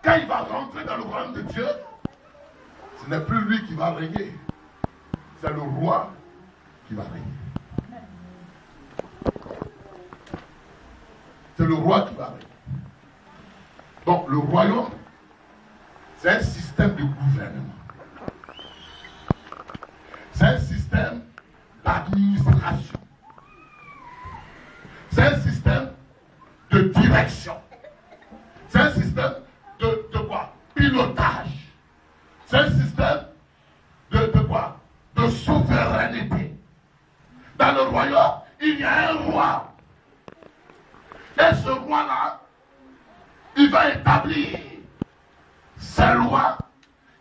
quand il va rentrer dans le royaume de Dieu, ce n'est plus lui qui va régner. C'est le roi qui va régner. C'est le roi qui va régner. Donc le royaume, c'est un système de gouvernement. C'est un système d'administration. C'est un système de direction. C'est un système de quoi? Pilotage. C'est un système de quoi? De souveraineté. Dans le royaume, il y a un roi. Et ce roi-là, il va établir ses lois.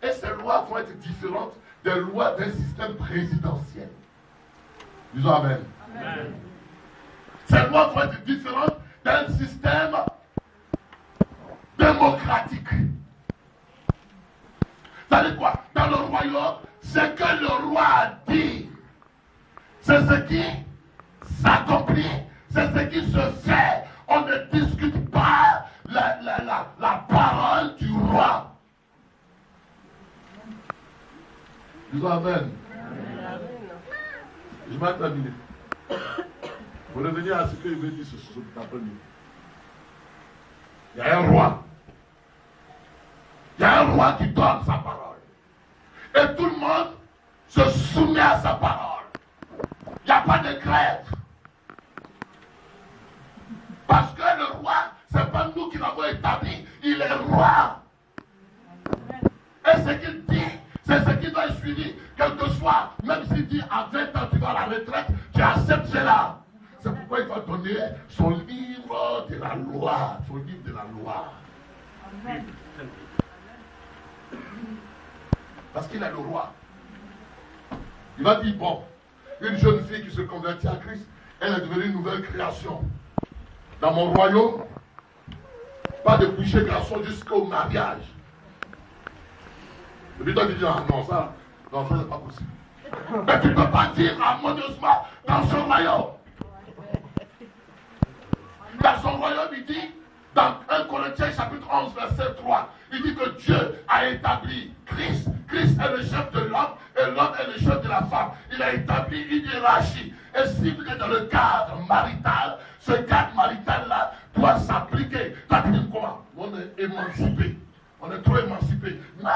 Et ces lois vont être différentes des lois d'un système présidentiel. Disons Amen. Amen. Ces lois vont être différentes d'un système démocratique. C'est-à-dire quoi? Dans le royaume, ce que le roi a dit, c'est ce qui s'accomplit, c'est ce qui se fait. On ne discute pas la parole du roi. Disons Amen. Je vais terminer. Pour revenir à ce que je veux dire ce après-midi. Il y a un roi. Il y a un roi qui donne sa parole. Et tout le monde se soumet à sa parole. Il n'y a pas de grève. Parce que le roi, ce n'est pas nous qui l'avons établi, il est roi. Et ce qu'il dit, c'est ce qui doit être suivi, quel que soit, même s'il dit à 20 ans tu vas à la retraite, tu acceptes cela. C'est pourquoi il va donner son livre de la loi. Son livre de la loi. Amen. Parce qu'il est le roi. Il va dire, bon, une jeune fille qui se convertit à Christ, elle est devenue une nouvelle création. Dans mon royaume, pas de boucher garçon jusqu'au mariage. Et puis toi tu dis, ah non, ça n'est pas possible. Mais tu ne peux pas dire harmonieusement dans son royaume. Dans son royaume, il dit, dans 1 Corinthiens chapitre 11, verset 3, il dit que Dieu a établi Christ. Christ est le chef de l'homme et l'homme est le chef de la femme. Il a établi une hiérarchie. Et si vous êtes dans le cadre marital, ce cadre marital-là doit s'appliquer. Toi, tu dis comment? On est émancipé. On est trop émancipé. Non!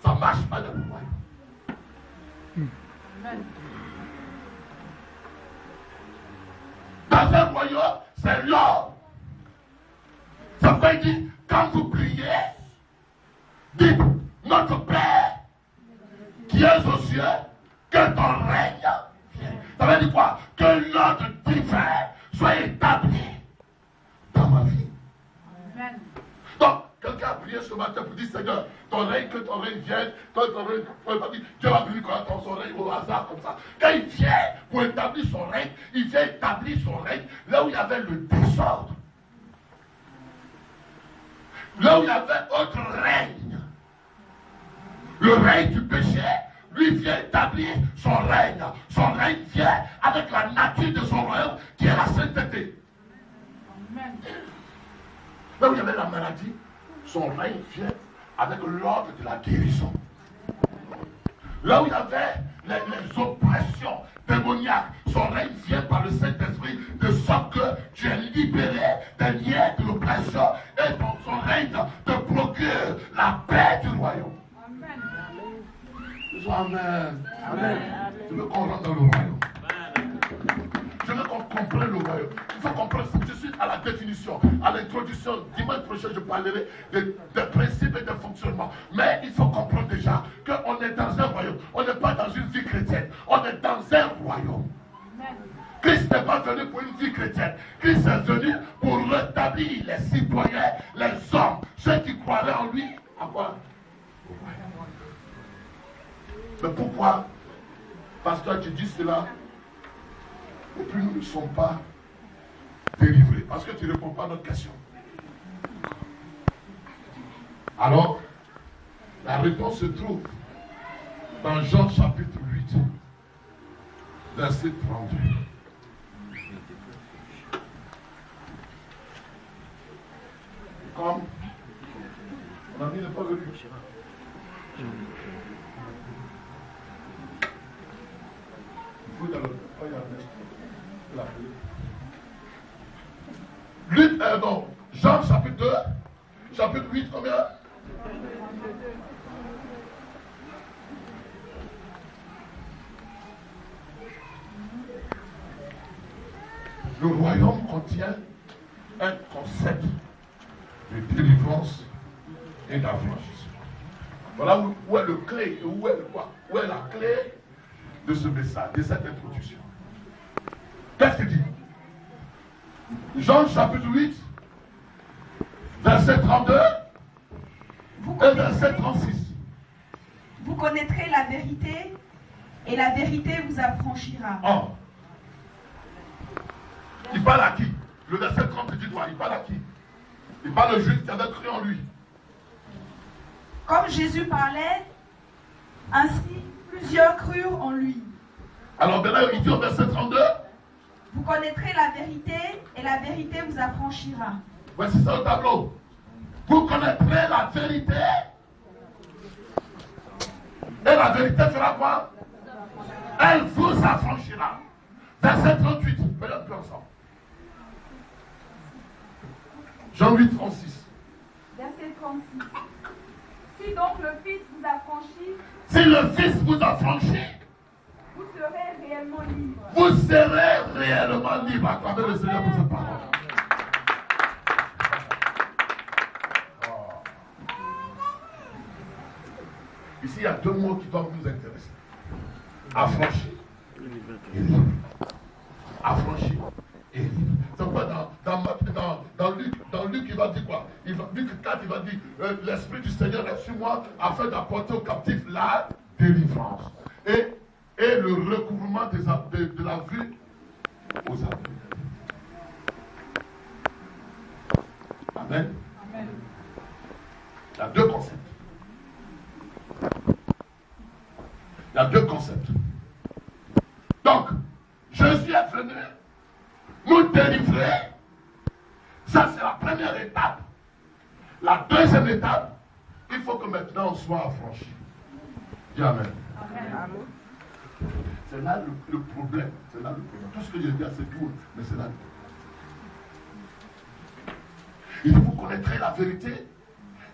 Ça ne marche pas dans le royaume. Dans un royaume, c'est l'ordre. Ça veut dire, quand vous priez, dites, notre Père, qui es aux cieux, que ton règne vienne. Ça veut dire quoi? Que l'ordre divin soit établi dans ma vie. Amen. Donc, quelqu'un a prié ce matin pour dire, Seigneur, que ton règne vienne, ton règne, Dieu va prier quand son règne au hasard comme ça. Quand il vient pour établir son règne, il vient établir son règne là où il y avait le désordre. Là où il y avait autre règne. Le règne du péché, lui vient établir son règne. Son règne vient avec la nature de son royaume qui est la sainteté. Amen. Là où il y avait la maladie, son règne vient avec l'ordre de la guérison. Là où il y avait les oppressions démoniaques, son règne vient par le Saint-Esprit, de sorte que tu es libéré des liens de l'oppression et dans son règne te procure la paix du royaume. Amen. Amen. Amen. Je veux qu'on rentre dans le royaume. Je veux qu'on comprenne le royaume. Il faut comprendre. Je suis à la définition, à l'introduction. Dimanche prochain, je parlerai des principes et des fonctionnements. Mais il faut comprendre déjà qu'on est dans un royaume. On n'est pas dans une vie chrétienne. On est dans un royaume. Christ n'est pas venu pour une vie chrétienne. Christ est venu pour rétablir les citoyens, les hommes, ceux qui croiraient en lui. À quoi? Au royaume. Mais pourquoi, pasteur, tu dis cela? Et puis nous ne sommes pas délivrés. Parce que tu ne réponds pas à notre question. Alors, la réponse se trouve dans Jean chapitre 8, verset 32. Comme Mamie n'est pas venue. Luc, non, Jean chapitre 2, chapitre 8, combien? Le royaume contient un concept de délivrance et d'affranchissement. Voilà où est le clé, où est la clé de ce message, de cette introduction. Qu'est-ce qu'il dit? Jean chapitre 8, verset 32 et verset 36. Vous connaîtrez la vérité et la vérité vous affranchira. Oh. Il parle à qui? Le verset 30 dit quoi? Il parle à qui? Il parle au juif qui avait cru en lui. Comme Jésus parlait, ainsi plusieurs crurent en lui. Alors maintenant il dit au verset 32. Vous connaîtrez la vérité et la vérité vous affranchira. Voici ça au tableau. Vous connaîtrez la vérité et la vérité fera quoi? Elle vous affranchira. Verset 38. Venez un peu ensemble. Jean 8, 36. Verset 36. Si donc le Fils vous affranchit, si le Fils vous affranchit, vous serez réellement libre. Vous serez réellement libre. Acclamez le Seigneur pour cette parole. Ici, il y a deux mots qui doivent nous intéresser. Affranchi et libre. Affranchi et libre. C'est pourquoi dans Luc, il va dire quoi? Luc 4, il va dire l'Esprit du Seigneur est sur moi afin d'apporter aux captifs la délivrance. Et le recouvrement de la vue aux aveugles. Amen. Amen. Il y a deux concepts. Il y a deux concepts. Donc, Jésus est venu nous délivrer. Ça, c'est la première étape. La deuxième étape, il faut que maintenant on soit affranchi. Dis Amen. Amen. C'est là le problème. C'est là le problème. Tout ce que je dis, c'est tout, mais c'est là le problème. Il dit, vous connaîtrez la vérité,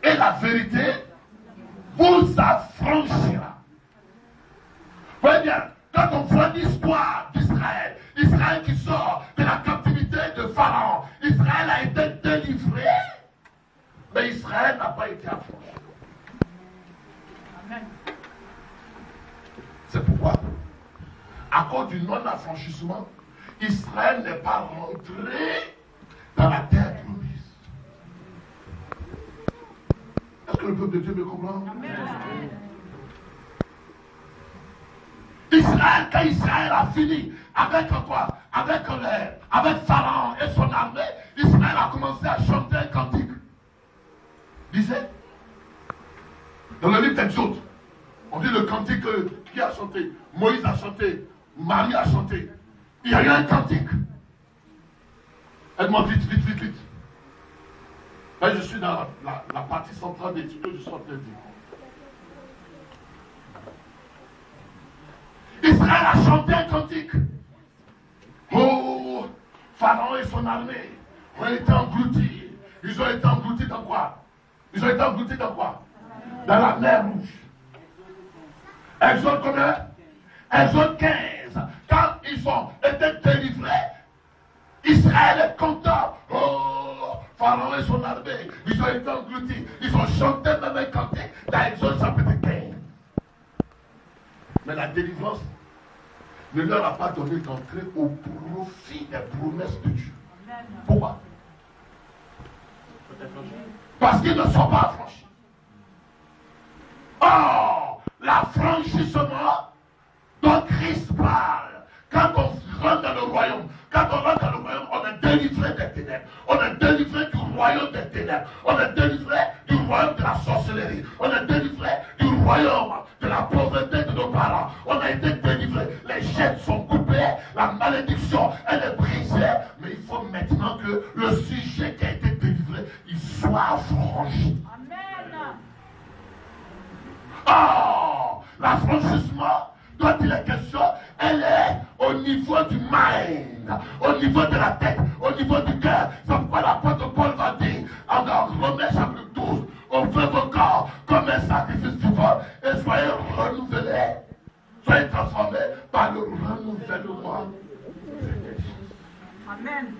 et la vérité vous affranchira. Vous voyez bien, quand on voit l'histoire d'Israël, Israël qui sort de la captivité de Pharaon, Israël a été délivré, mais Israël n'a pas été affranchi. Amen. C'est pourquoi, à cause du non-affranchissement, Israël n'est pas rentré dans la terre promise. Est-ce que le peuple de Dieu me comprend? Amen. Israël, quand Israël a fini avec quoi? Avec Pharaon et son armée, Israël a commencé à chanter un cantique. Lisez. Dans le livre d'Exode, on dit le cantique qui a chanté. Moïse a chanté. Marie a chanté. Il y a eu un cantique. Aide-moi vite. Là, je suis dans la partie centrale des studios, je suis en train de dire. Israël a chanté un cantique. Oh, Pharaon et son armée ont été engloutis. Ils ont été engloutis dans quoi? Dans la mer Rouge. Exode combien? Exode 15. Quand ils ont été délivrés, Israël est content. Oh, Pharaon et son armée, ils ont été engloutis. Ils ont chanté même un cantique dans Exode chapitre 15. Mais la délivrance ne leur a pas donné d'entrée au profit des promesses de Dieu. Pourquoi? Parce qu'ils ne sont pas affranchis. Or, l'affranchissement dont Christ parle, quand on rentre dans le royaume, on est délivré des ténèbres. On est délivré du royaume des ténèbres. On est délivré du royaume de la sorcellerie. On est délivré du royaume de la pauvreté de nos parents. On a été délivré. Les chaînes sont coupées. La malédiction, elle est brisée. Mais il faut maintenant que le sujet qui a été délivré, il soit affranchi. Amen. Oh, l'affranchissement dont il est question, elle est au niveau du mind, au niveau de la tête, au niveau du cœur. C'est pourquoi l'apôtre Paul va dire en Romains chapitre 12, offrez vos corps comme un sacrifice vivant et soyez renouvelés, soyez transformés par le renouvellement. Amen.